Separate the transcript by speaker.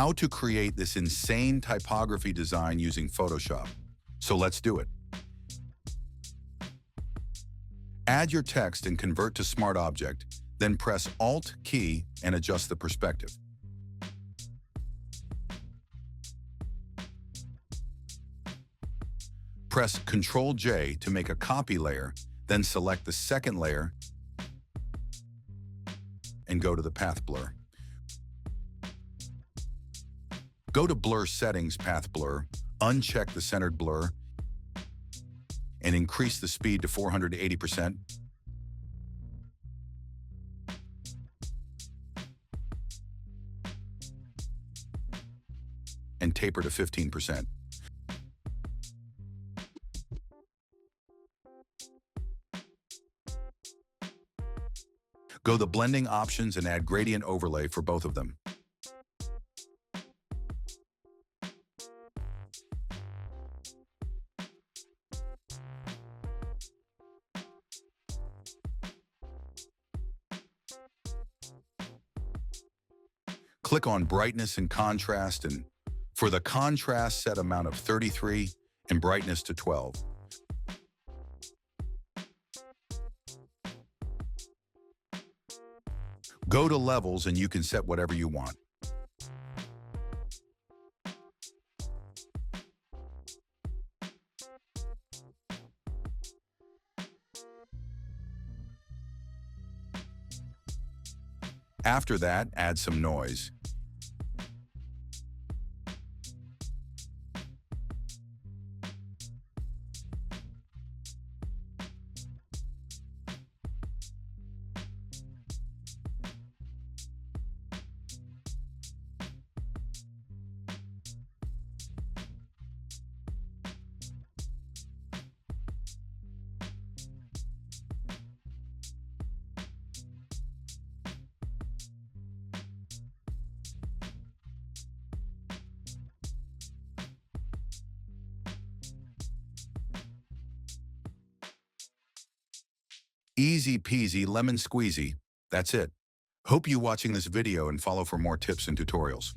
Speaker 1: how to create this insane typography design using Photoshop. So let's do it. Add your text and convert to Smart Object, then press Alt key and adjust the perspective. Press Ctrl J to make a copy layer, then select the second layer and go to the path blur. Go to Blur Settings, Path Blur, uncheck the centered blur, and increase the speed to 480%. And taper to 15%. Go to blending options and add gradient overlay for both of them. Click on brightness and contrast, and for the contrast, set amount of 33 and brightness to 12. Go to levels and you can set whatever you want. After that, add some noise. Easy peasy lemon squeezy. That's it. Hope you watching this video and follow for more tips and tutorials.